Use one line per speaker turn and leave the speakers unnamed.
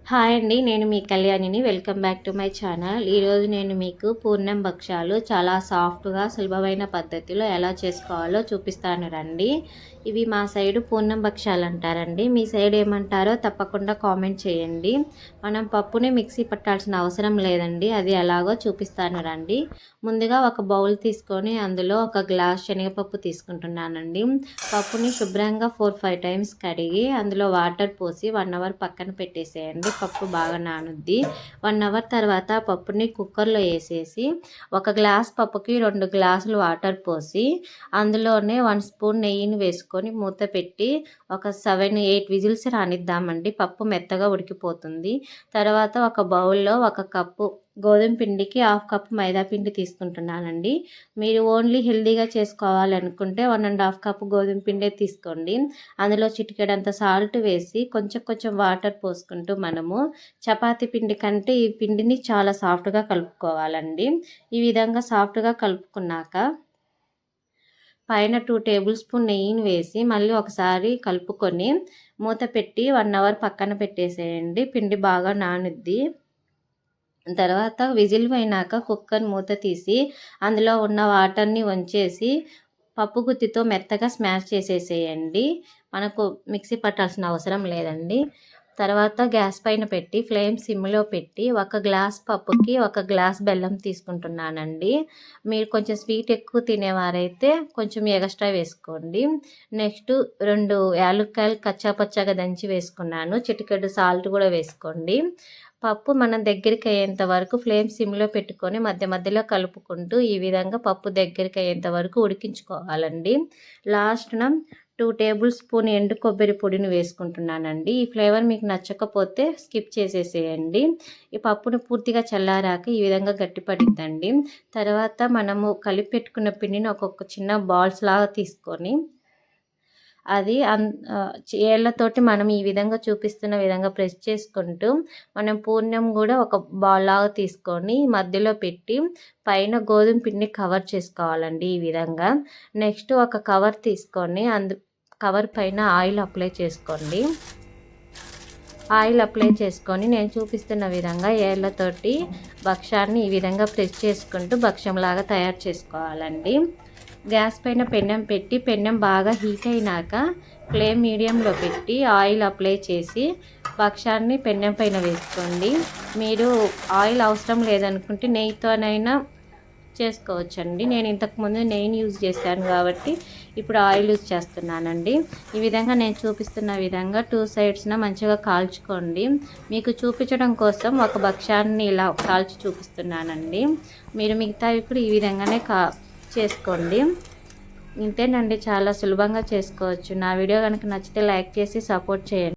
Hi అండి. నేను మీ కళ్యాణిని. Welcome back to my channel. ఈరోజు నేను మీకు పూర్ణం భక్షాలు చాలా సాఫ్ట్‌గా సులభమైన పద్ధతిలో ఎలా చేసుకోవాలో చూపిస్తాను రండి. ఇవి మా సైడు పూర్ణం భక్షాలు అంటారండి. మీ సైడ్ ఏమంటారో తప్పకుండా కామెంట్ చేయండి. మనం పప్పుని మిక్సీ పట్టాల్సిన అవసరం లేదండి. అది ఎలాగో చూపిస్తాను రండి. ముందుగా ఒక బౌల్ తీసుకొని అందులో ఒక గ్లాస్ శనగపప్పు తీసుకుంటున్నానండి. పప్పుని శుభ్రంగా 4-5 టైమ్స్ కడిగి అందులో వాటర్ పోసి 1 అవర్ పక్కన పెట్టేసేయండి. పప్పు బాగా నానుద్ది. 1 అవర్ తర్వాత పప్పుని కుక్కర్లో వేసేసి ఒక గ్లాస్ పప్పుకి 2 గ్లాసులు వాటర్ పోసి అందులోనే 1 స్పూన్ నెయ్యిని వేసుకొని మూత పెట్టి ఒక 7-8 విజిల్స్ రానిద్దామండి. పప్పు మెత్తగా ఉడికిపోతుంది. తర్వాత ఒక బౌల్లో 1 కప్పు గోధుమ పిండికి 1/2 కప్పు మైదా పిండి తీసుకుంటున్నానండి. మీరు ఓన్లీ హెల్దీగా చేసుకోవాలనుకుంటే 1½ కప్పు గోధుమ పిండే తీసుకోండి. అందులో చిటికెడంత సాల్ట్ వేసి కొంచెం కొంచెం వాటర్ పోసుకుంటూ మనము చపాతీ పిండి కంటే ఈ పిండిని చాలా సాఫ్ట్గా కలుపుకోవాలండి. ఈ విధంగా సాఫ్ట్గా కలుపుకున్నాక పైన 2 టేబుల్ స్పూన్ నెయ్యిని వేసి మళ్ళీ ఒకసారి కలుపుకొని మూత పెట్టి 1 అవర్ పక్కన పెట్టేసేయండి. పిండి బాగా నానుద్ది. తర్వాత విజిల్ పోయినాక కుక్కర్ మూత తీసి అందులో ఉన్న వాటర్ని వంచేసి పప్పు గుత్తితో మెత్తగా స్మాష్ చేసేసేయండి. మనకు మిక్సీ పట్టాల్సిన అవసరం లేదండి. తర్వాత గ్యాస్ పైన పెట్టి ఫ్లేమ్ సిమ్లో పెట్టి 1 గ్లాస్ పప్పుకి 1 గ్లాస్ బెల్లం తీసుకుంటున్నానండి. మీరు కొంచెం స్వీట్ ఎక్కువ తినేవారైతే కొంచెం ఎక్స్ట్రా వేసుకోండి. నెక్స్ట్ 2 యాలక్కాయలు కచ్చాపచ్చాగా దంచి వేసుకున్నాను. చిటికెడు సాల్ట్ కూడా వేసుకోండి. పప్పు మనం దగ్గరికి అయ్యేంత వరకు ఫ్లేమ్ సిమ్లో పెట్టుకొని మధ్య మధ్యలో కలుపుకుంటూ ఈ విధంగా పప్పు దగ్గరికి అయ్యేంత వరకు ఉడికించుకోవాలండి. లాస్ట్న 2 టేబుల్ స్పూన్ ఎండు కొబ్బరి పొడిని వేసుకుంటున్నానండి. ఈ ఫ్లేవర్ మీకు నచ్చకపోతే స్కిప్ చేసేసేయండి. ఈ పప్పును పూర్తిగా చల్లారాక ఈ విధంగా గట్టిపడిద్దండి. తర్వాత మనము కలిపి పెట్టుకున్న పిండిని ఒక్కొక్క చిన్న బాల్స్ లాగా తీసుకొని అది ఏళ్ళతోటి మనం ఈ విధంగా చూపిస్తున్న విధంగా ప్రెస్ చేసుకుంటూ మనం పూర్ణం కూడా ఒక బాల్ లాగా తీసుకొని మధ్యలో పెట్టి పైన గోధుమ పిండిని కవర్ చేసుకోవాలండి ఈ విధంగా. నెక్స్ట్ ఒక కవర్ తీసుకొని కవర్ పైన ఆయిల్ అప్లై చేసుకోండి. ఆయిల్ అప్లై చేసుకొని నేను చూపిస్తున్న విధంగా ఏళ్ళతోటి భక్షాన్ని ఈ విధంగా ప్రెస్ చేసుకుంటూ భక్షంలాగా తయారు చేసుకోవాలండి. గ్యాస్ పైన పెన్నం పెట్టి పెన్నం బాగా హీట్ అయినాక ఫ్లేమ్ మీడియంలో పెట్టి ఆయిల్ అప్లై చేసి భక్షాన్ని పెన్నం పైన వేసుకోండి. మీరు ఆయిల్ అవసరం లేదనుకుంటే నెయ్యితోనైనా చేసుకోవచ్చండి. నేను ఇంతకుముందు నెయ్యిని యూజ్ చేశాను కాబట్టి ఇప్పుడు ఆయిల్ యూజ్ చేస్తున్నానండి. ఈ విధంగా నేను చూపిస్తున్న విధంగా 2 సైడ్స్న మంచిగా కాల్చుకోండి. మీకు చూపించడం కోసం ఒక భక్షాన్ని ఇలా కాల్చి చూపిస్తున్నానండి. మీరు మిగతావి కూడా ఈ విధంగానే చేసుకోండి. ఇంతేనండి, చాలా సులభంగా చేసుకోవచ్చు. నా వీడియో కనుక నచ్చితే లైక్ చేసి సపోర్ట్ చేయండి.